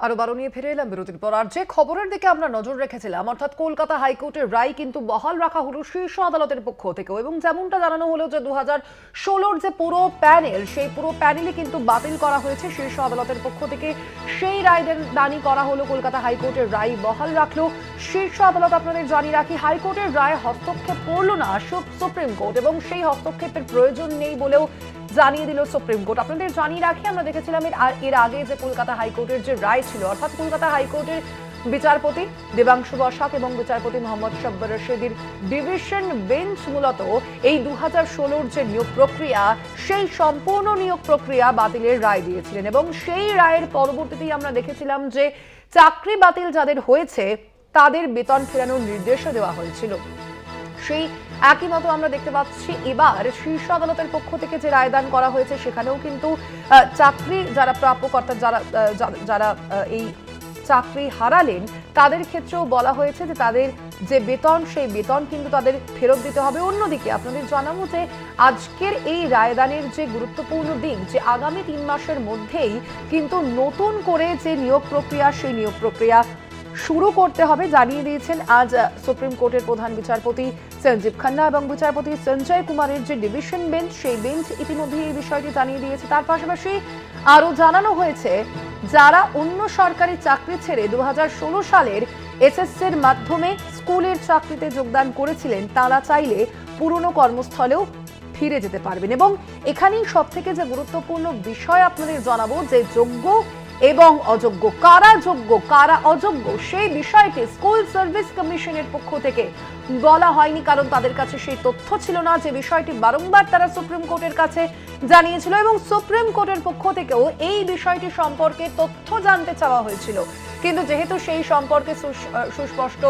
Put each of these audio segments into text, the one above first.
আরো বারো নিয়ে ফিরে এলাম বিরতির পর। আর যে খবরের দিকে আমরা নজর রেখেছিলাম, অর্থাৎ কলকাতা হাইকোর্টের রায় কিন্তু বহাল রাখা হলো শীর্ষ আদালতের পক্ষ থেকেও, এবং যেমনটা জানানো হলো যে 2016 যে পুরো প্যানেল, সেই পুরো প্যানেলই কিন্তু বাতিল করা হয়েছে শীর্ষ আদালতের পক্ষ থেকে। সেই রায় দানি করা হলো, কলকাতা হাইকোর্টের রায় বহাল রাখলো শীর্ষ আদালত। আপনাদের জানিয়ে রাখি, হাইকোর্টের রায় হস্তক্ষেপ করলো না সুপ্রিম কোর্ট, এবং সেই হস্তক্ষেপের প্রয়োজন নেই বলেও জানিয়ে দিল সুপ্রিম কোর্ট। আপনাদের জানিয়ে রাখি, আমরা দেখেছিলাম এর আগে যে কলকাতা হাইকোর্টের যে রায় ছিল, অর্থাৎ কলকাতা হাইকোর্টের বিচারপতি দেবাংশু বসাক এবং বিচারপতি মোহাম্মদ শব্বর রশিদের ডিভিশন বেঞ্চ মূলত এই 2016 যে নিয়োগ প্রক্রিয়া, সেই সম্পূর্ণ নিয়োগ প্রক্রিয়া বাতিলের রায় দিয়েছিলেন, এবং সেই রায়ের পরবর্তীতেই আমরা দেখেছিলাম যে চাকরি বাতিল যাদের হয়েছে তাদের বেতন ফেরানোর নির্দেশও দেওয়া হয়েছিল। সেই একই মতো আমরা দেখতে পাচ্ছি এবার শীর্ষ আদালতের পক্ষ থেকে যে রায়দান করা হয়েছে, সেখানেও কিন্তু চাকরি যারা প্রাপক, অর্থাৎ যারা এই চাকরি হারালেন তাদের ক্ষেত্রেও বলা হয়েছে যে তাদের যে বেতন, সেই বেতন কিন্তু তাদের ফেরত দিতে হবে। অন্যদিকে আপনাদের জানাবো যে আজকের এই রায়দানের যে গুরুত্বপূর্ণ দিক, যে আগামী 3 মাসের মধ্যেই কিন্তু নতুন করে যে নিয়োগ প্রক্রিয়া, সেই নিয়োগ প্রক্রিয়া শুরু করতে হবে জানিয়ে দিয়েছেন আজ সুপ্রিম কোর্টের প্রধান বিচারপতি সঞ্জীব খান্না এবং বিচারপতি সঞ্জয় কুমারের যে ডিভিশন বেঞ্চ, সেই বেঞ্চ ইতিমধ্যে এই বিষয়টি জানিয়ে দিয়েছে। তার পাশাপাশি আরো জানানো হয়েছে, যারা অন্য সরকারি চাকরি ছেড়ে 2016 সালের এসএসসির মাধ্যমে স্কুলের চাকরিতে যোগদান করেছিলেন, তারা চাইলে পুরনো কর্মস্থলেও ফিরে যেতে পারবেন। এবং এখানেই সব থেকে যে গুরুত্বপূর্ণ বিষয় আপনাদের জানাবো, যে যোগ্য এবং অযোগ্য, কারা যোগ্য কারা অযোগ্য, সেই বিষয়টি স্কুল সার্ভিস কমিশনের পক্ষ থেকে বলা হয়নি, কারণ তাদের কাছে সেই তথ্য ছিল না, যে বিষয়টি বারংবার তারা সুপ্রিম কোর্টের কাছে জানিয়েছিল, এবং সুপ্রিম কোর্টের পক্ষ থেকেও এই বিষয়টি সম্পর্কে তথ্য জানতে চাওয়া হয়েছিল। কিন্তু যেহেতু সেই সম্পর্কে সুস্পষ্ট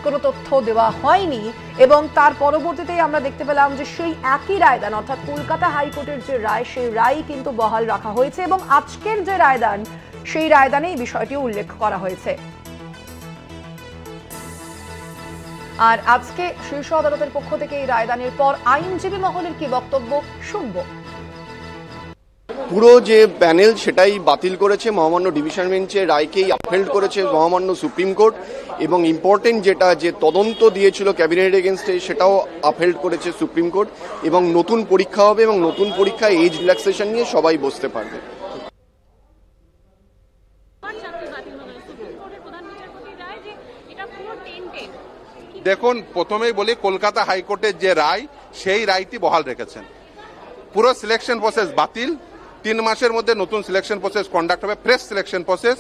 কোনো তথ্য দেওয়া হয়নি, এবং তার পরবর্তীতেই আমরা দেখতে পেলাম যে সেই একই রায়দান, অর্থাৎ কলকাতা হাইকোর্টের যে রায়, সেই রায় কিন্তু বহাল রাখা হয়েছে, এবং আজকের যে রায়দান, সেই রায়দানে এই বিষয়টি উল্লেখ করা হয়েছে। আর আজকে শীর্ষ আদালতের পক্ষ থেকে এই রায়দানের পর আইনজীবী মহলের কি বক্তব্য শুনবো। পুরো যে প্যানেল সেটাই বাতিল করেছে, মহামান্য ডিভিশন বেঞ্চের রায়কেই আপহেল্ড করেছে মহামান্য সুপ্রিম কোর্ট, এবং ইম্পর্টেন্ট যেটা যে তদন্ত দিয়েছিল ক্যাবিনেট এগেনস্টে, সেটাও আপহেল্ড করেছে সুপ্রিম কোর্ট, এবং নতুন পরীক্ষা হবে, এবং নতুন পরীক্ষায় এজ রিল্যাক্সেশন নিয়ে সবাই বসতে পারবে। দেখুন, প্রথমেই বলি, কলকাতা হাইকোর্টের যে রায়, সেই রায়টি বহাল রেখেছেন। পুরো সিলেকশন প্রসেস বাতিল, 3 মাসের মধ্যে নতুন সিলেকশন প্রসেস কন্ডাক্ট হবে, ফ্রেশ সিলেকশন প্রসেস।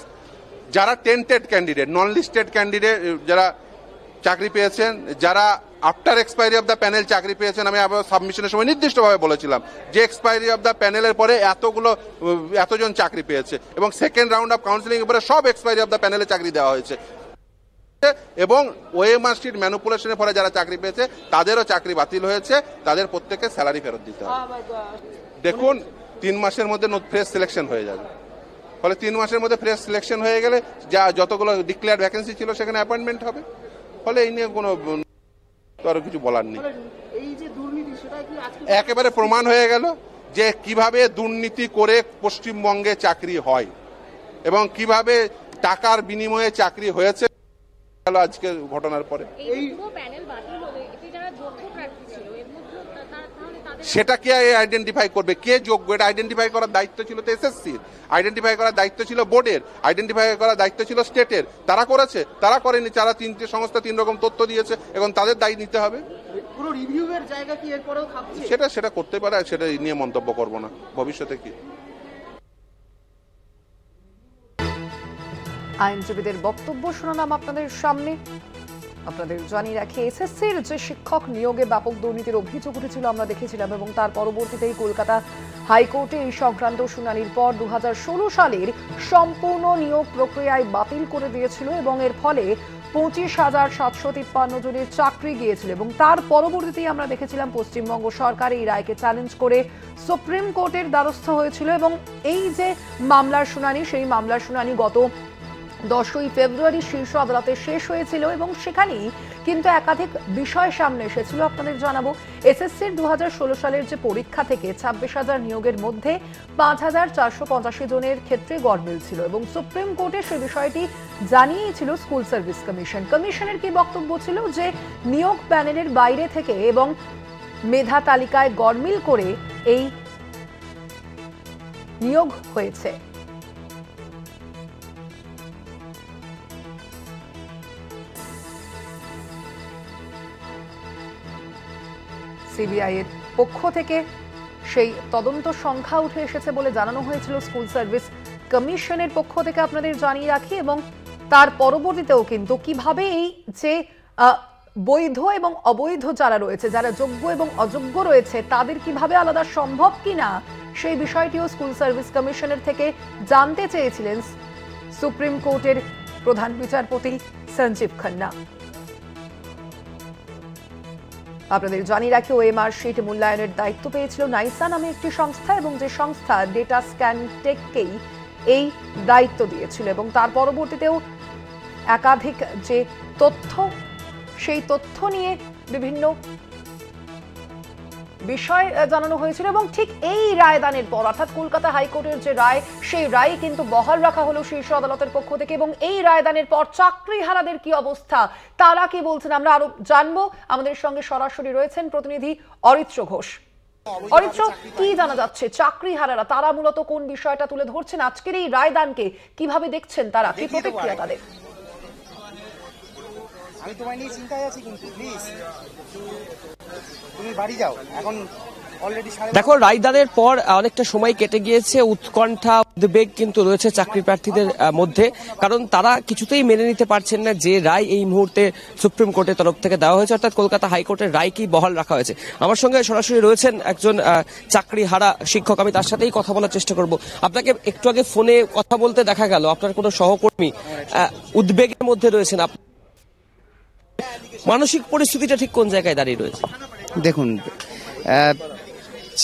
যারা tainted candidate, non listed candidate যারা চাকরি পেয়েছেন, যারা after expiry of the panel চাকরি পেয়েছেন, আমি আবার সাবমিশনের সময় নির্দিষ্টভাবে বলেছিলাম যে এক্সপায়ারি অফ দ্য প্যানেলের পরে এতজন চাকরি পেয়েছে, এবং সেকেন্ড রাউন্ড অফ কাউন্সিলিং এর পরে সব এক্সপায়ারি অফ দ্য প্যানেলে চাকরি দেওয়া হয়েছে, এবং ওএমআর শিট ম্যানিপুলেশনের ফলে যারা চাকরি পেয়েছে তাদেরও চাকরি বাতিল হয়েছে, তাদের প্রত্যেককে স্যালারি ফেরত দিতে হবে। দেখুন, 3 মাসের মধ্যে ফ্রেশ সিলেকশন হয়ে যাবে, ফলে 3 মাসের মধ্যে ফ্রেশ সিলেকশন হয়ে গেলে যা যতগুলো ডিক্লেয়ার ভ্যাকেন্সি ছিল সেখানে অ্যাপয়েন্টমেন্ট হবে, ফলে এই নিয়ে কোনো আরো কিছু বলার নেই। একেবারে প্রমাণ হয়ে গেল যে কিভাবে দুর্নীতি করে পশ্চিমবঙ্গে চাকরি হয়, এবং কিভাবে টাকার বিনিময়ে চাকরি হয়েছে আজকে ঘটনার পরে। সেটা কে আইডেন্টিফাই করবে, কে যোগ্য, এটা আইডেন্টিফাই করার দায়িত্ব ছিল তো এসএসসির, আইডেন্টিফাই করার দায়িত্ব ছিল বোর্ডের, আইডেন্টিফাই করার দায়িত্ব ছিল স্টেটের। তারা করেছে? তারা করেনি। তারা 3টে সংস্থা 3 রকম তথ্য দিয়েছে, এবং তাদের দায়ী নিতে হবে। পুরো রিভিউয়ের জায়গা কি এরপরেও খাচ্ছে? সেটা করতে পারে, সেটা নিয়ে মন্তব্য করব না। ভবিষ্যতে কি আইনজীবীদের বক্তব্য শোনালাম আপনাদের সামনে। আপনাদের জানিয়ে রাখি, এসএসসির যে শিক্ষক নিয়োগে ব্যাপক দুর্নীতির অভিযোগ উঠেছিল আমরা দেখেছিলাম, এবং তার পরবর্তীতেই কলকাতা হাইকোর্টে এই সংক্রান্ত শুনানির পর 2016 সালের সম্পূর্ণ নিয়োগ প্রক্রিয়ায় বাতিল করে দিয়েছিল, এবং এর ফলে 25,753 জনের চাকরি গিয়েছিল, এবং তার পরবর্তীতেই আমরা দেখেছিলাম পশ্চিমবঙ্গ সরকার এই রায়কে চ্যালেঞ্জ করে সুপ্রিম কোর্টের দ্বারস্থ হয়েছিল, এবং এই যে মামলার শুনানি, সেই মামলার শুনানি গত 10ই ফেব্রুয়ারি শীর্ষ আদালতে শেষ হয়েছিল এবং সেখানেই কিন্তু একাধিক বিষয় সামনে এসেছিল। আপনাদের জানাবো, এসএসসির 2016 সালের যে পরীক্ষা থেকে 26,000 নিয়োগের মধ্যে 5,485 জনের ক্ষেত্রে গড়মিল ছিল এবং সুপ্রিম কোর্টে সেই বিষয়টি জানিয়েছিল স্কুল সার্ভিস কমিশন। কমিশনের কি বক্তব্য ছিল যে নিয়োগ প্যানেলের বাইরে থেকে এবং মেধা তালিকায় গড়মিল করে এই নিয়োগ হয়েছে। সিবিআই এর পক্ষ থেকে সেই তদন্ত সংখ্যা উঠে এসেছে বলে জানানো হয়েছিল স্কুল সার্ভিস কমিশনের পক্ষ থেকে, আপনাদের জানিয়ে রাখি। এবং তার পরবর্তীতেও কিন্তু কিভাবে এই যে বৈধ এবং অবৈধ যারা রয়েছে, যারা যোগ্য এবং অযোগ্য রয়েছে, তাদের কিভাবে আলাদা সম্ভব কিনা সেই বিষয়টিও স্কুল সার্ভিস কমিশনের থেকে জানতে চেয়েছিলেন সুপ্রিম কোর্টের প্রধান বিচারপতি সঞ্জীব খান্না। আপনাদের জানিয়ে রাখি, ওএমআর শিট মূল্যায়নের দায়িত্ব পেয়েছিল নাইসা নামে একটি সংস্থা এবং যে সংস্থা ডেটা স্ক্যানটেককেই এই দায়িত্ব দিয়েছিল এবং তার পরবর্তীতেও একাধিক যে তথ্য, সেই তথ্য নিয়ে বিভিন্ন বিষয় জানানো হয়েছিল এবং ঠিক এই রায়দানের পর অর্থাৎ কলকাতা হাইকোর্টের যে রায়, সেই রায় কিন্তু বহাল রাখা হলো শীর্ষ আদালতের পক্ষ থেকে এবং এই রায়দানের পর চাকরিহারাদের কি অবস্থা, তারা কি বলছেন আমরা আরো জানবো। আমাদের সঙ্গে সরাসরি রয়েছেন প্রতিনিধি অরিত্র ঘোষ। অরিত্র, কি জানা যাচ্ছে চাকরিহারারা তারা মূলত কোন বিষয়টা তুলে ধরছেন, আজকের এই রায়দানকে কিভাবে দেখছেন, তারা কি প্রতিক্রিয়া তাদের? আমি তোমায় নিয়ে চিন্তায় আছি, কিন্তু প্লিজ তুমি বাড়ি যাও এখন। দেখো, রায়দানের পর অনেকটা সময় কেটে গিয়েছে, উৎকণ্ঠা উদ্বেগ কিন্তু রয়েছে চাকরি প্রার্থীদের মধ্যে, কারণ তারা কিছুতেই মেনে নিতে পারছেন না যে রায় এই মুহূর্তে সুপ্রিম কোর্টের তরফ থেকে দেওয়া হয়েছে, অর্থাৎ কলকাতা হাইকোর্টের রায়কেই বহাল রাখা হয়েছে। আমার সঙ্গে সরাসরি রয়েছেন একজন চাকরি হারা শিক্ষক, আমি তার সাথেই কথা বলার চেষ্টা করব। আপনাকে একটু আগে ফোনে কথা বলতে দেখা গেল, আপনার কোনো সহকর্মী উদ্বেগের মধ্যে রয়েছেন, মানসিক পরিস্থিতিটা ঠিক কোন জায়গায় দাঁড়িয়ে রয়েছে? দেখুন,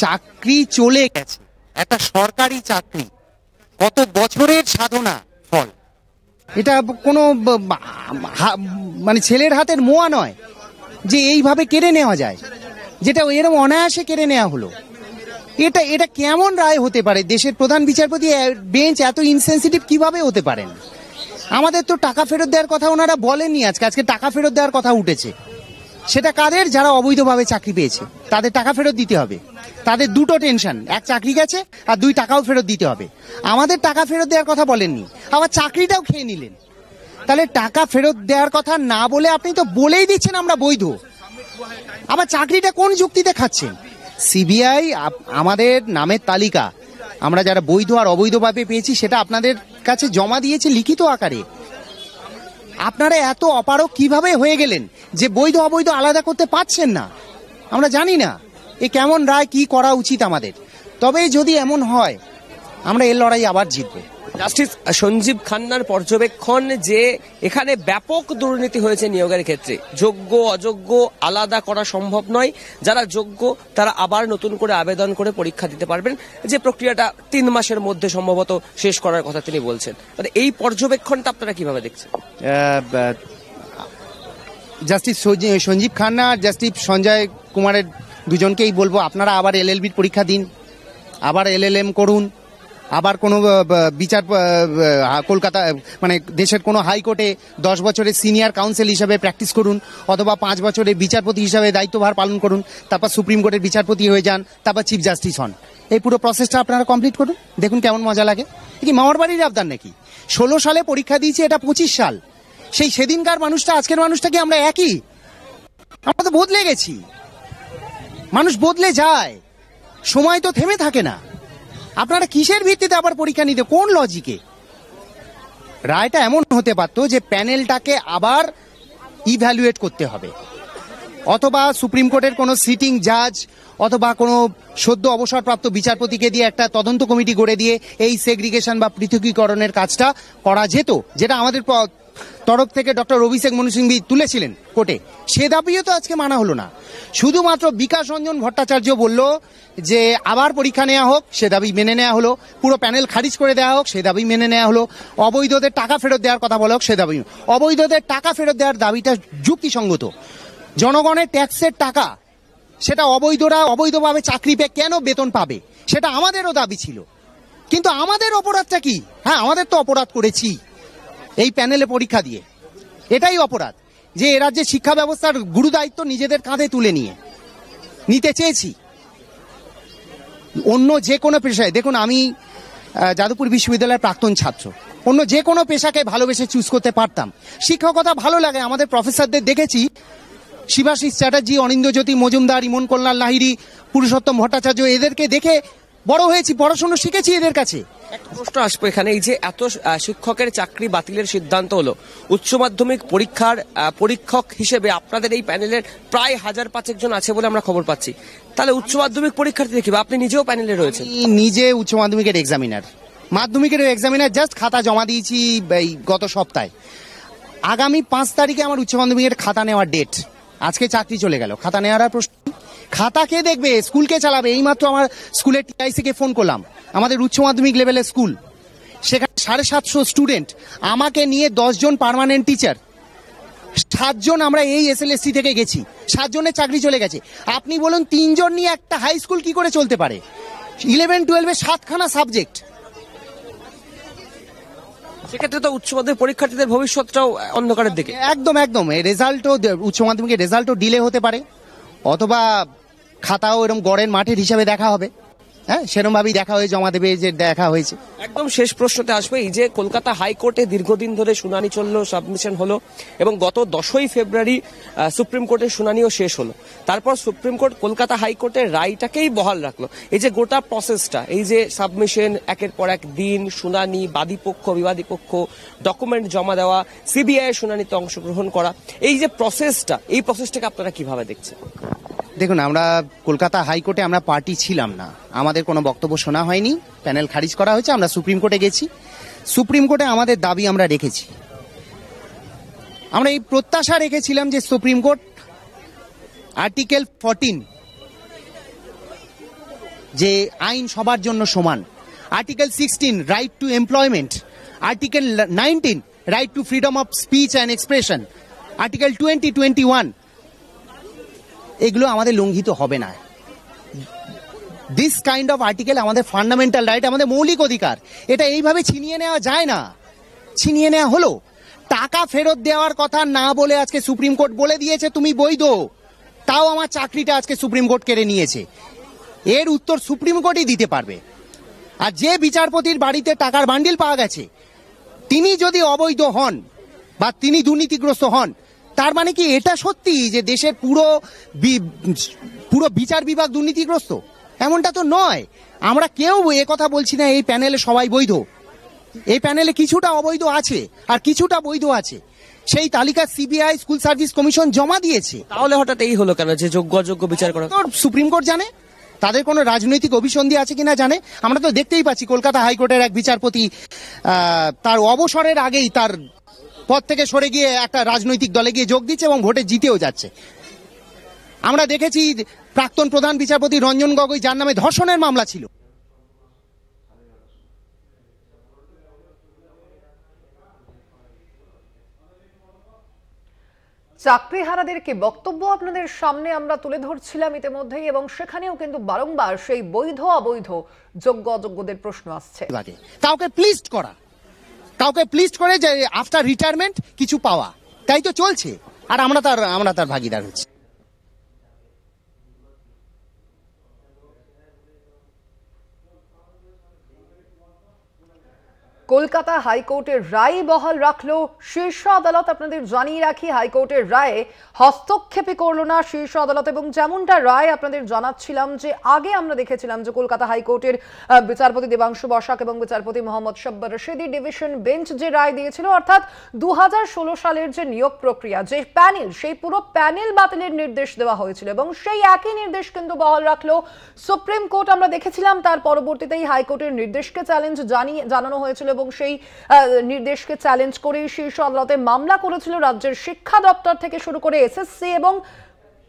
চাকরি চলে গেছে, একটা সরকারি চাকরি, কত বছরের সাধনা ফল, এটা কোনো মানে ছেলের হাতের মোয়া নয় যে এইভাবে কেড়ে নেওয়া যায়, যেটা এরকম অনায়াসে কেড়ে নেওয়া হলো। এটা কেমন রায় হতে পারে? দেশের প্রধান বিচারপতি বেঞ্চ এত ইনসেনসিটিভ কিভাবে হতে পারেন? আমাদের তো টাকা ফেরত দেওয়ার কথা ওনারা বলেননি, আজকে টাকা ফেরত দেওয়ার কথা উঠেছে। সেটা কাদের? যারা অবৈধভাবে চাকরি পেয়েছে তাদের টাকা ফেরত দিতে হবে। তাদের দুটো টেনশন, এক চাকরি গেছে আর দুই টাকাও ফেরত দিতে হবে। আমাদের টাকা ফেরত দেওয়ার কথা বলেননি, আবার চাকরিটাও খেয়ে নিলেন। তাহলে টাকা ফেরত দেওয়ার কথা না বলে আপনি তো বলেই দিচ্ছেন আমরা বৈধ, আবার চাকরিটা কোন যুক্তিতে খাচ্ছেন? সিবিআই আমাদের নামের তালিকা, আমরা যারা বৈধ আর অবৈধভাবে পেয়েছি, সেটা আপনাদের কাছে জমা দিয়েছে লিখিত আকারে। আপনারা এত অপারগ কিভাবে হয়ে গেলেন যে বৈধ অবৈধ আলাদা করতে পারছেন না? আমরা জানি না এ কেমন রায়, কি করা উচিত আমাদের। তবে যদি এমন হয়, আমরা এর লড়াই আবার জিতবো। জাস্টিস সঞ্জীব খান্নার পর্যবেক্ষণ যে এখানে ব্যাপক দুর্নীতি হয়েছে নিয়োগের ক্ষেত্রে, যোগ্য অযোগ্য আলাদা করা সম্ভব নয়। যারা যোগ্য তারা আবার নতুন করে আবেদন করে পরীক্ষা দিতে পারবেন, যে প্রক্রিয়াটা 3 মাসের মধ্যে সম্ভবত শেষ করার কথা তিনি বলছেন। মানে এই পর্যবেক্ষণটা আপনারা কিভাবে দেখছেন? জাস্টিস সঞ্জীব খান্না আর জাস্টিস সঞ্জয় কুমারের দুজনকেই বলবো, আপনারা আবার এলএলবির পরীক্ষা দিন, আবার এলএলএম করুন, আবার কোনো বিচার কলকাতা মানে দেশের কোনো হাইকোর্টে 10 বছরের সিনিয়র কাউন্সিল হিসাবে প্র্যাকটিস করুন, অথবা 5 বছরের বিচারপতি হিসাবে দায়িত্বভার পালন করুন, তারপর সুপ্রিম কোর্টের বিচারপতি হয়ে যান, তারপর চিফ জাস্টিস হন। এই পুরো প্রসেসটা আপনারা কমপ্লিট করুন, দেখুন কেমন মজা লাগে। কি মামার বাড়ির আবদার নাকি? 16 সালে পরীক্ষা দিয়েছি, এটা 25 সাল। সেদিনকার মানুষটা আজকের মানুষটা কি আমরা একই? আমরা তো বদলে গেছি, মানুষ বদলে যায়, সময় তো থেমে থাকে না। আপনারা কিসের ভিত্তিতে আবার পরীক্ষা নিতে, কোন লজিকে? রায়টা এমন হতে পারতো যে প্যানেলটাকে আবার ইভ্যালুয়েট করতে হবে, অথবা সুপ্রিম কোর্টের কোনো সিটিং জাজ অথবা কোনো সদ্য অবসরপ্রাপ্ত বিচারপতিকে দিয়ে একটা তদন্ত কমিটি গড়ে দিয়ে এই সেগ্রিগেশন বা পৃথকীকরণের কাজটা করা যেত, যেটা আমাদের তরফ থেকে ডক্টর অভিষেক মনু সিংভি তুলেছিলেন কোর্টে, সে দাবিও তো আজকে মানা হলো না। শুধুমাত্র বিকাশ রঞ্জন ভট্টাচার্য বলল যে আবার পরীক্ষা নেওয়া হোক, সে দাবি মেনে নেওয়া হলো। পুরো প্যানেল খারিজ করে দেওয়া হোক, সে দাবি মেনে নেওয়া হলো। অবৈধদের টাকা ফেরত দেওয়ার কথা বলা হোক, সে দাবি। অবৈধদের টাকা ফেরত দেওয়ার দাবিটা যুক্তিসঙ্গত। জনগণের ট্যাক্সের টাকা, সেটা অবৈধরা অবৈধভাবে চাকরি পেয়ে কেন বেতন পাবে, সেটা আমাদেরও দাবি ছিল। কিন্তু আমাদের অপরাধটা কি? হ্যাঁ, আমাদের তো অপরাধ করেছি এই প্যানেলে পরীক্ষা দিয়ে। এটাই অপরাধ যে এ রাজ্যের শিক্ষা ব্যবস্থার গুরু দায়িত্ব নিজেদের কাঁধে তুলে নিতে চেয়েছি। অন্য যে কোনো পেশায়, দেখুন আমি যাদবপুর বিশ্ববিদ্যালয়ের প্রাক্তন ছাত্র, অন্য যে কোনো পেশাকে ভালোবেসে চুজ করতে পারতাম। শিক্ষকতা ভালো লাগে, আমাদের প্রফেসরদের দেখেছি, শিবাশিস চ্যাটার্জি, অনিন্দ্যজ্যোতি মজুমদার, ইমন কল্যাণ লাহিড়ী, পুরুষোত্তম ভট্টাচার্য, এদেরকে দেখে বড় হয়েছি, পড়াশোনা শিখেছি এদের কাছে। একটা প্রশ্ন আসবে এখানে, এই যে এত শিক্ষকের চাকরি বাতিলের সিদ্ধান্ত হলো, উচ্চ মাধ্যমিক পরীক্ষার পরীক্ষক হিসেবে আপনাদের এই প্যানেলের প্রায় 1000-5 জন আছে বলে আমরা খবর পাচ্ছি, তাহলে উচ্চ মাধ্যমিক পরীক্ষার্থী দেখি, আপনি নিজেও প্যানেলে রয়েছেন। নিজে উচ্চ মাধ্যমিকের এক্সামিনার, মাধ্যমিকের এক্সামিনার, জাস্ট খাতা জমা দিয়েছি এই গত সপ্তাহে। আগামী 5 তারিখে আমার উচ্চ মাধ্যমিকের খাতা নেওয়ার ডেট। আজকে চাকরি চলে গেল, খাতা নেওয়ার আর প্রশ্ন। খাতা কে দেখবে? স্কুলকে চালাবে। এইমাত্র আমার স্কুলের টিআইসি কে ফোন করলাম, আমাদের উচ্চ মাধ্যমিক লেভেলের স্কুল, সেখানে 750 স্টুডেন্ট, আমাকে নিয়ে 10 জন পার্মানেন্ট টিচার, 7 জন আমরা এই এসএলএসসি থেকে গেছি, 7 জনের চাকরি চলে গেছে। আপনি বলুন 3 জন নিয়ে একটা হাই স্কুল কি করে চলতে পারে? 11-12-এ 7খানা সাবজেক্ট। সেক্ষেত্রে তো উচ্চ মাধ্যমিক পরীক্ষার্থীদের ভবিষ্যৎটাও অন্ধকারের দিকে। একদম একদম। রেজাল্টও, উচ্চ মাধ্যমিকের রেজাল্টও ডিলে হতে পারে, অথবা খাতাও এরকম গড়ের মাঠের হিসাবে দেখা হবে। হ্যাঁ, সেরকম ভাবেই দেখা হয়ে জমা দেবে যে দেখা হয়েছে। একদম শেষ প্রশ্নতে আসবে, এই যে কলকাতা হাইকোর্টে দীর্ঘদিন ধরে শুনানি চললো, সাবমিশন হলো, এবং গত 10ই ফেব্রুয়ারি সুপ্রিম কোর্টের শুনানিও শেষ হলো। তারপর সুপ্রিম কোর্ট কলকাতা হাইকোর্টের রায়টাকেই বহাল রাখলো। এই যে গোটা প্রসেসটা, এই যে সাবমিশন, একের পর এক দিন শুনানি, বাদী পক্ষ বিবাদী পক্ষ, ডকুমেন্ট জমা দেওয়া, সিবিআই এর শুনানিতে অংশগ্রহণ করা, এই যে প্রসেসটা, এই প্রসেসটাকে আপনারা কিভাবে দেখছেন? দেখুন, আমরা কলকাতা হাইকোর্টে আমরা পার্টি ছিলাম না, আমাদের কোনো বক্তব্য শোনা হয়নি, প্যানেল খারিজ করা হয়েছে। আমরা সুপ্রিম কোর্টে গেছি, সুপ্রিম কোর্টে আমাদের দাবি আমরা রেখেছি। আমরা এই প্রত্যাশা রেখেছিলাম যে সুপ্রিম কোর্ট আর্টিকেল 14, যে আইন সবার জন্য সমান, article 16 right two employment, article 19 right two freedom of speech and expression, article 20-21, এগুলো আমাদের লঙ্ঘিত হবে না। দিস কাইন্ড অফ আর্টিকেল আমাদের ফান্ডামেন্টাল রাইট, আমাদের মৌলিক অধিকার, এটা এইভাবে ছিনিয়ে নেওয়া যায় না। ছিনিয়ে নেওয়া হলো। টাকা ফেরত দেওয়ার কথা না বলে আজকে সুপ্রিম কোর্ট বলে দিয়েছে তুমি বৈধ, তাও আমার চাকরিটা আজকে সুপ্রিম কোর্ট কেড়ে নিয়েছে। এর উত্তর সুপ্রিম কোর্টই দিতে পারবে। আর যে বিচারপতির বাড়িতে টাকার বান্ডিল পাওয়া গেছে, তিনি যদি অবৈধ হন বা তিনি দুর্নীতিগ্রস্ত হন, তার মানে কি এটা সত্যি যে দেশের পুরো বিচার বিভাগ দুর্নীতিগ্রস্ত? এমনটা তো নয়। আমরা কেউ কথা বলছি না এই প্যানেলে সবাই বৈধ। এই প্যানেলে কিছুটা অবৈধ আছে আর কিছুটা বৈধ আছে। সেই তালিকা সিবিআই, স্কুল সার্ভিস কমিশন জমা দিয়েছে। তাহলে হঠাৎ এই হলো কেন যে যোগ্য অযোগ্য বিচার করা? সুপ্রিম কোর্ট জানে, তাদের কোনো রাজনৈতিক অভিসন্ধি আছে কিনা জানে। আমরা তো দেখতেই পাচ্ছি কলকাতা হাইকোর্টের এক বিচারপতি তার অবসরের আগেই তার পদ থেকে সরে গিয়ে একটা রাজনৈতিক দলে গিয়ে যোগ দিচ্ছে এবং ভোটে জিতেও যাচ্ছে। আমরা দেখেছি প্রাক্তন প্রধান বিচারপতি রঞ্জন গগৈ, যার নামে ধর্ষণের মামলা ছিল, চাকরিহারাদেরকে বক্তব্য আপনাদের সামনে আমরা তুলে ধরছিলাম ইতিমধ্যেই, এবং সেখানেও কিন্তু বারংবার সেই বৈধ অবৈধ, যোগ্য অযোগ্যদের প্রশ্ন আসছে। কাউকে প্লিজড করা, কাউকে প্লিজড করে যে আফটার রিটায়ারমেন্ট কিছু পাওয়া, তাই তো চলছে। আর আমরা তার ভাগিদার হচ্ছি। কলকাতা হাইকোর্টের রায় বহাল রাখলো শীর্ষ আদালত। আপনাদের জানিয়ে রাখি, হাইকোর্টের রায়ে হস্তক্ষেপই করলো না শীর্ষ আদালত। এবং যেমনটা রায় আপনাদের জানাচ্ছিলাম, যে আগে আমরা দেখেছিলাম যে কলকাতা হাইকোর্টের বিচারপতি দেবাংশু বসাক এবং বিচারপতি মোহাম্মদ শাব্বার রশিদি ডিভিশন বেঞ্চ যে রায় দিয়েছিল, অর্থাৎ 2016 সালের যে নিয়োগ প্রক্রিয়া, যে প্যানেল, সেই পুরো প্যানেল বাতিলের নির্দেশ দেওয়া হয়েছিল এবং সেই একই নির্দেশ কিন্তু বহাল রাখলো সুপ্রিম কোর্ট। আমরা দেখেছিলাম তার পরবর্তীতেই হাইকোর্টের নির্দেশকে চ্যালেঞ্জ জানানো হয়েছিল এবং সেই নির্দেশকে চ্যালেঞ্জ করে শীর্ষ আদালতে মামলা করেছিল রাজ্যের শিক্ষা দপ্তর থেকে শুরু করে এসএসসি, এবং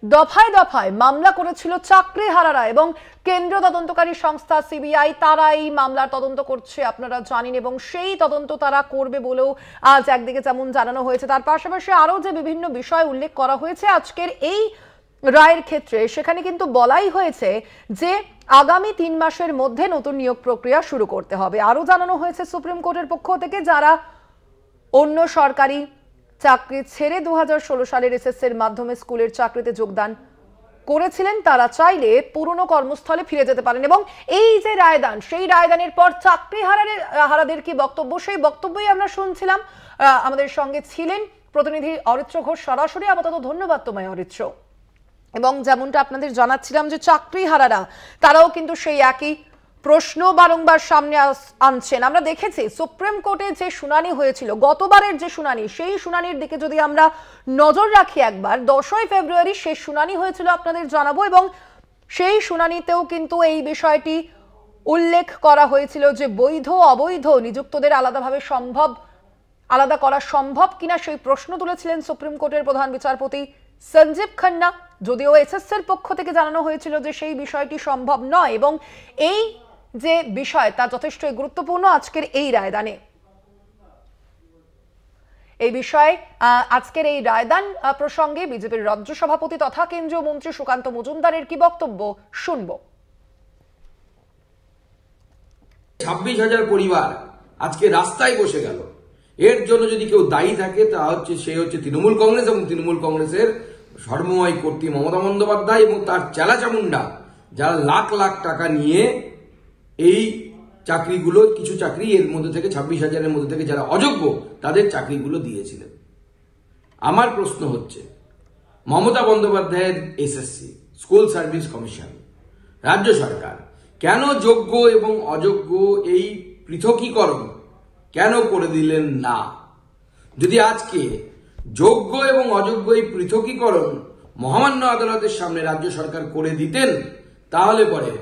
দফায় দফায় মামলা করেছিল চাকরিহারারা, এবং কেন্দ্রীয় তদন্তকারী সংস্থা সিবিআই তারা এই মামলার তদন্ত করছে আপনারা জানেন, এবং সেই তদন্ত তারা করবে বলেও আজ একদিকে যেমন জানানো হয়েছে, তার পাশাপাশি আরো যে বিভিন্ন বিষয় উল্লেখ করা হয়েছে আজকের এই রায়ের ক্ষেত্রে, সেখানে কিন্তু বলাই হয়েছে যে আগামী 3 মাসের মধ্যে নতুন নিয়োগ প্রক্রিয়া শুরু করতে হবে। আরো জানানো হয়েছে সুপ্রিম কোর্টের পক্ষ থেকে যারা অন্য সরকারি চাকরি ছেড়ে 2016 সালের এসএসসির মাধ্যমে স্কুলের চাকরিতে যোগদান করেছিলেন তারা চাইলে পুরনো কর্মস্থলে ফিরে যেতে পারেন, এবং এই যে রায়দান, সেই রায়দানের পর চাকরি হারাদের কি বক্তব্য, সেই বক্তব্যই আমরা শুনছিলাম। আমাদের সঙ্গে ছিলেন প্রতিনিধি অরিত্র ঘোষ সরাসরি। আপাতত ধন্যবাদ তোমায় অরিত্র। এবং যেমনটা আপনাদের জানাচ্ছিলাম যে চাকরিহারারা তারাও কিন্তু সেই একই প্রশ্ন বারংবার সামনে আনছেন। আমরা দেখেছি সুপ্রিম কোর্টে যে শুনানি হয়েছিল গতবারের যে শুনানি, সেই শুনানির দিকে যদি আমরা নজর রাখি একবার, 10ই ফেব্রুয়ারি শেষ শুনানি হয়েছিল আপনাদের জানাবো, এবং সেই শুনানিতেও কিন্তু এই বিষয়টি উল্লেখ করা হয়েছিল যে বৈধ অবৈধ নিযুক্তদের আলাদা করা সম্ভব কিনা সেই প্রশ্ন তুলেছিলেন সুপ্রিম কোর্টের প্রধান বিচারপতি সঞ্জীব খান্না। যদিও এসএসসির পক্ষ থেকে জানানো হয়েছিল যে সেই বিষয়টি সম্ভব নয়, এবং এই যে বিষয় তা যথেষ্ট গুরুত্বপূর্ণ আজকের এই রায়দানে। এই বিষয়ে আজকের এই রায়দান প্রসঙ্গে বিজেপির রাজ্য সভাপতি তথা কেন্দ্রীয় মন্ত্রী সুকান্ত মজুমদারের কি বক্তব্য শুনবো। 26,000 পরিবার আজকে রাস্তায় বসে গেল। এর জন্য যদি কেউ দায়ী থাকে তা হচ্ছে সে হচ্ছে তৃণমূল কংগ্রেস, এবং তৃণমূল কংগ্রেসের সর্বময় কর্ত্রী মমতা বন্দ্যোপাধ্যায় এবং তার চেলাচামুন্ডা, যারা লাখ লাখ টাকা নিয়ে এই চাকরিগুলো, কিছু চাকরি এর মধ্যে থেকে 26,000-এর মধ্যে থেকে যারা অযোগ্য তাদের চাকরিগুলো দিয়েছিলেন। আমার প্রশ্ন হচ্ছে, মমতা বন্দ্যোপাধ্যায়ের এসএসসি, স্কুল সার্ভিস কমিশন, রাজ্য সরকার কেন যোগ্য এবং অযোগ্য এই পৃথকীকরণ কেন করে দিলেন না? যদি আজকে যোগ্য এবং অযোগ্য এই পৃথকীকরণ মহামান্য আদালতের সামনে রাজ্য সরকার করে দিতেন, তাহলে পরে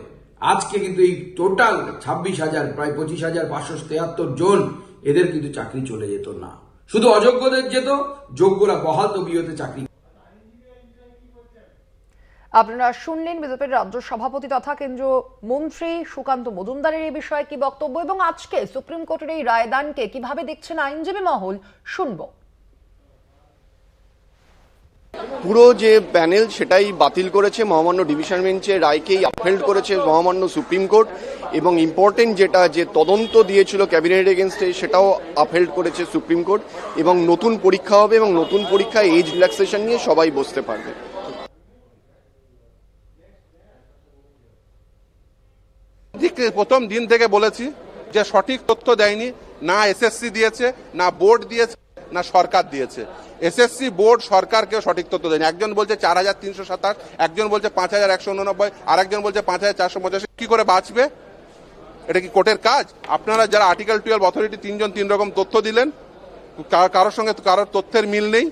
আজকে কিন্তু এই টোটাল 26,000, প্রায় 25,573 জন, এদের কিন্তু চাকরি চলে যেত না, শুধু অযোগ্যদের যেত, যোগ্যরা বহাল তবিয়তে চাকরি। আপনারা শুনলেন বিজেপির রাজ্য সভাপতি তথা কেন্দ্রীয় মন্ত্রী সুকান্ত মজুমদারের এই বিষয়ে কি বক্তব্য, এবং আজকে সুপ্রিম কোর্টের এই রায়দানকে কিভাবে দেখছেন আইনজীবী মহল শুনবো। পুরো যে প্যানেল সেটাই বাতিল করেছে, মহামান্য ডিভিশন বেঞ্চের রায়কেই আপহেল্ড করেছে মহামান্য সুপ্রিম কোর্ট, এবং ইম্পর্টেন্ট যেটা যে তদন্ত দিয়েছিল ক্যাবিনেট এগেনস্টে সেটাও আপহেল্ড করেছে সুপ্রিম কোর্ট, এবং নতুন পরীক্ষা হবে, এবং নতুন পরীক্ষায় এজ রিল্যাক্সেশন নিয়ে সবাই বসতে পারবে। প্রথম দিন থেকে বলেছি যে সঠিক তথ্য দেয়নি, না এসএসসি দিয়েছে, না বোর্ড দিয়েছে, না সরকার দিয়েছে। এসএসসি, বোর্ড, সরকারকেও সঠিক তথ্য দেয়নি। একজন বলছে 4,327, একজন বলছে 5,189, আর একজন বলছে 5,485। কি করে বাঁচবে? এটা কি কোর্টের কাজ? আপনারা যারা আর্টিকেল 12 অথরিটি 3 জন 3 রকম তথ্য দিলেন, কারোর সঙ্গে কারোর তথ্যের মিল নেই।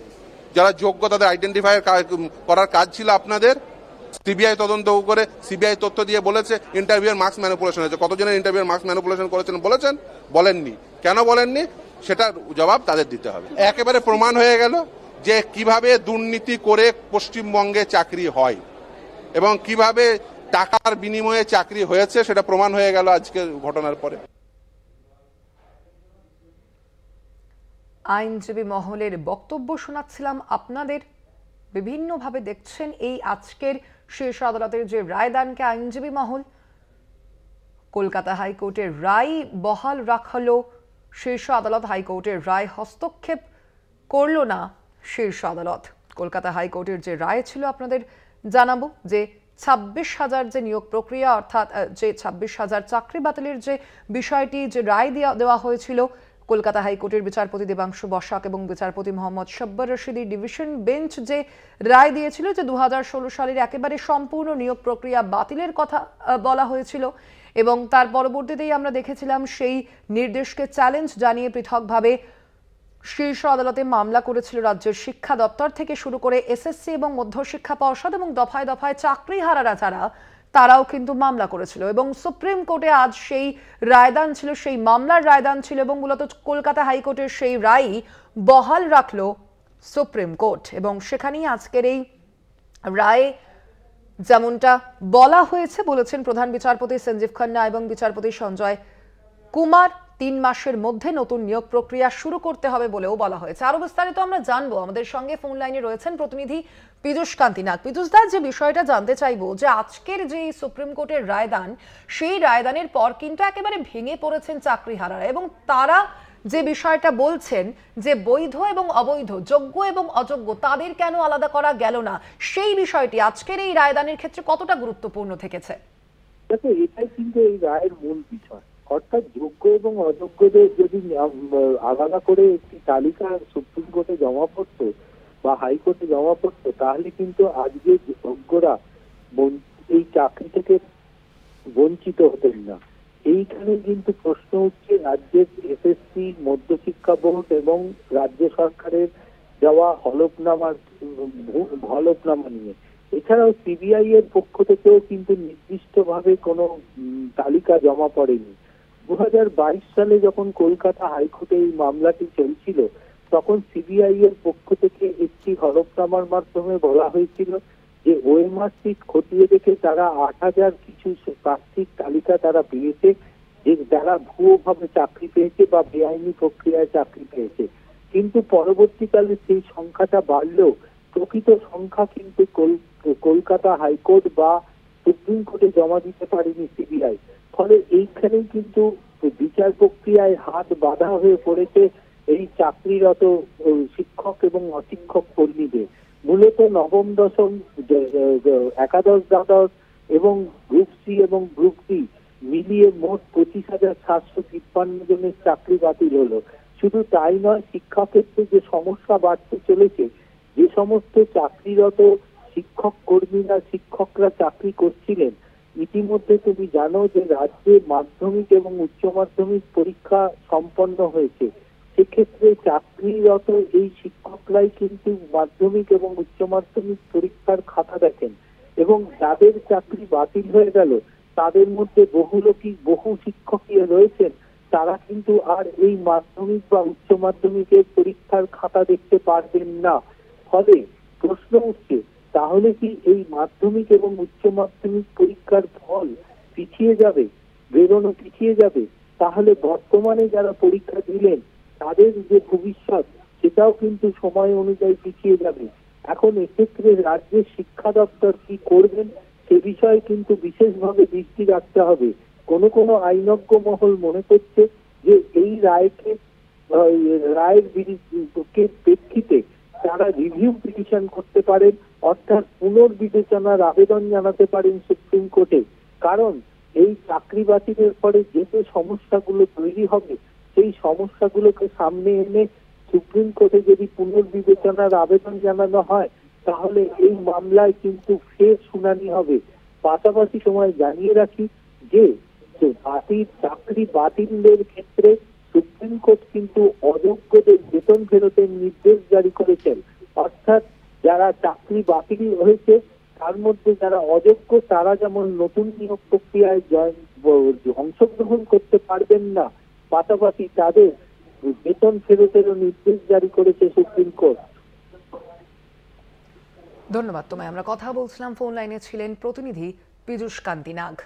যারা যোগ্য তাদের আইডেন্টিফাই করার কাজ ছিল আপনাদের। সিবিআই তদন্ত করে সিবিআই তথ্য দিয়ে বলেছে ইন্টারভিউর মার্কস ম্যানিপুলেশন হয়েছে। কতজনের ইন্টারভিউর মার্কস ম্যানিপুলেশন করেছেন বলেছেন? বলেননি। কেন বলেননি সেটার জবাব তাদের দিতে হবে। একেবারে প্রমাণ হয়ে গেল যে কিভাবে দুর্নীতি করে পশ্চিমবঙ্গে চাকরি হয় এবং কিভাবে টাকার বিনিময়ে চাকরি হয়েছে, সেটা প্রমাণ হয়ে গেল আজকের ঘটনার পরে। আইনজীবী মহলের বক্তব্য শোনাচ্ছিলাম আপনাদের। বিভিন্নভাবে দেখছেন এই আজকের শীর্ষ আদালতের যে রায়দানকে আইনজীবী মহল। কলকাতা হাইকোর্টের রায় বহাল রাখলো শীর্ষ আদালত, হাইকোর্টের রায় হস্তক্ষেপ করল না শীর্ষ আদালত। কলকাতা হাইকোর্টের যে রায় ছিল আপনাদের জানাবো যে 26,000 যে নিয়োগ প্রক্রিয়া, অর্থাৎ যে 26,000 চাকরি বাতিলের যে বিষয়টি, যে রায় দেওয়া হয়েছিল কলকাতা হাইকোর্টের বিচারপতি দেবাংশু বসাক এবং বিচারপতি মোহাম্মদ শব্বর রশিদি ডিভিশন বেঞ্চ যে রায় দিয়েছিল যে 2016 সালের একেবারে সম্পূর্ণ নিয়োগ প্রক্রিয়া বাতিলের কথা বলা হয়েছিল, এবং তার পরবর্তীতেই আমরা দেখেছিলাম সেই নির্দেশকে চ্যালেঞ্জ জানিয়ে পৃথকভাবে শীর্ষ আদালতে মামলা করেছিল রাজ্যের শিক্ষা দপ্তর থেকে শুরু করে এসএসসি এবং মধ্যশিক্ষা পর্ষদ, এবং দফায় দফায় চাকরিহারারা যারা তারাও কিন্তু মামলা করেছিল এবং সুপ্রিম কোর্টে আজ সেই রায়দান ছিল, সেই মামলার রায়দান ছিল এবং মূলত কলকাতা হাইকোর্টের সেই রায় বহাল রাখলো সুপ্রিম কোর্ট। এবং সেখানেই আজকের এই রায় যেমনটা বলা হয়েছে, বলেছেন প্রধান বিচারপতি সঞ্জীব খান্না এবং বিচারপতি সঞ্জয় কুমার, 3 মাসের মধ্যে নতুন নিয়োগ প্রক্রিয়া শুরু করতে হবে বলেও বলা হয়েছে। আরো বিস্তারিত আমরা জানবো, আমাদের সঙ্গে ফোন লাইনে রয়েছেন প্রতিনিধি পীযূষ কান্তি নাগ। পীযূষ দা, যে বিষয়টা জানতে চাইবো যে আজকের যে সুপ্রিম কোর্টের রায়দান, সেই রায়দানের পর কিন্তু একেবারে ভেঙে পড়েছেন চাকরিহারারা এবং তারা যে বিষয়টা বলছেন যে বৈধ এবং অবৈধ, যোগ্য এবং অযোগ্য তাদের কেন আলাদা করা গেল না, সেই বিষয়টি আজকের এই রায়দানের ক্ষেত্রে কতটা গুরুত্বপূর্ণ থেকেছে? দেখো, এটাই কিন্তু এই রায়ের মূল বিষয়। অর্থাৎ যোগ্য এবং অযোগ্যদের যদি আলাদা করে একটি তালিকা সুপ্রিম কোর্টে জমা পড়তো বা হাইকোর্টে জমা পড়তো, তাহলে কিন্তু আজকে যোগ্যরা এই চাকরি থেকে বঞ্চিত হতেন না। এইখানে কিন্তু প্রশ্ন উঠছে রাজ্যের এসএসসি, মধ্যশিক্ষা বোর্ড এবং রাজ্য সরকারের দেওয়া হলফনামা নিয়ে। এছাড়াও সিবিআই এর পক্ষ থেকেও কিন্তু নির্দিষ্টভাবে কোনো তালিকা জমা পড়েনি। 2022 সালে যখন কলকাতা হাইকোর্টে এই মামলাটি চলছিল, তখন সিবিআই এর পক্ষ থেকে একটি হলফনামার মাধ্যমে বলা হয়েছিল যে ওএমআর সিট খতিয়ে দেখে তারা 8000 কিছু প্রার্থীর তালিকা তারা পেয়েছে, যে যারা ভুয়োভাবে চাকরি পেয়েছে বা বেআইনি প্রক্রিয়ায় চাকরি পেয়েছে। কিন্তু পরবর্তীকালে সেই সংখ্যাটা বাড়লেও প্রকৃত সংখ্যা কিন্তু কলকাতা হাইকোর্ট বা সুপ্রিম কোর্টে জমা দিতে পারেনি সিবিআই। ফলে এইখানেই কিন্তু বিচার প্রক্রিয়ায় হাত বাঁধা হয়ে পড়েছে এই চাকরিরত শিক্ষক এবং অশিক্ষক কর্মীদের। মূলত নবম, দশম, একাদশ, দ্বাদশ এবং গ্রুপ সি এবং গ্রুপ ডি মিলিয়ে মোট 25,753 জনের চাকরি বাতিল হলো। শুধু তাই নয়, শিক্ষাক্ষেত্রে যে সমস্যা বাড়তে চলেছে, যে সমস্ত চাকরিরত শিক্ষক কর্মীরা, শিক্ষকরা চাকরি করছিলেন, ইতিমধ্যে তুমি জানো যে রাজ্যে মাধ্যমিক এবং উচ্চ মাধ্যমিক পরীক্ষা সম্পন্ন হয়েছে। সেক্ষেত্রে চাকরিরত এই শিক্ষকরাই কিন্তু মাধ্যমিক এবং উচ্চ মাধ্যমিক পরীক্ষার খাতা দেখেন এবং যাদের চাকরি বাতিল হয়ে গেল তাদের মধ্যে বহু শিক্ষকই রয়েছেন, তারা কিন্তু আর এই মাধ্যমিক বা উচ্চ মাধ্যমিকের পরীক্ষার খাতা দেখতে পারবেন না। ফলে প্রশ্ন উঠছে, তাহলে কি এই মাধ্যমিক এবং উচ্চ মাধ্যমিক পরীক্ষার ফল পিছিয়ে যাবে, বেরোনো পিছিয়ে যাবে? তাহলে বর্তমানে যারা পরীক্ষা দিলেন তাদের যে ভবিষ্যৎ, সেটাও কিন্তু সময় অনুযায়ী পিছিয়ে যাবে। এখন এক্ষেত্রে রাজ্যের শিক্ষা দপ্তর কি করবেন সে বিষয়ে কিন্তু বিশেষভাবে দৃষ্টি রাখতে হবে। কোনো আইনজ্ঞ মহল মনে করছে যে এই রায়ের প্রেক্ষিতে তারা রিভিউ পিটিশন করতে পারেন, অর্থাৎ পুনর্বিবেচনার আবেদন জানাতে পারেন সুপ্রিম কোর্টে। কারণ এই চাকরি বাতিলের পরে যে সমস্যাগুলো তৈরি হবে, সেই সমস্যাগুলোকে সামনে এনে সুপ্রিম কোর্টে যদি পুনর্বিবেচনার আবেদন জানানো হয়, তাহলে এই মামলায় কিন্তু ফের শুনানি হবে। পাশাপাশি সময় জানিয়ে রাখি যে চাকরি বাতিলের ক্ষেত্রে সুপ্রিম কোর্ট কিন্তু অযোগ্যদের বেতন ফেরতের নির্দেশ জারি করেছেন। অর্থাৎ যারা চাকরি বাতিল হয়েছে তার মধ্যে যারা অযোগ্য, তারা যেমন নতুন নিয়োগ প্রক্রিয়ায় অংশগ্রহণ করতে পারবেন না, পাশাপাশি তাদের বেতন ফেরতেরও নির্দেশ জারি করেছে সুপ্রিম কোর্ট। ধন্যবাদ তোমায়। আমরা কথা বলছিলাম, ফোন লাইনে ছিলেন প্রতিনিধি পীযূষ কান্তি নাগ।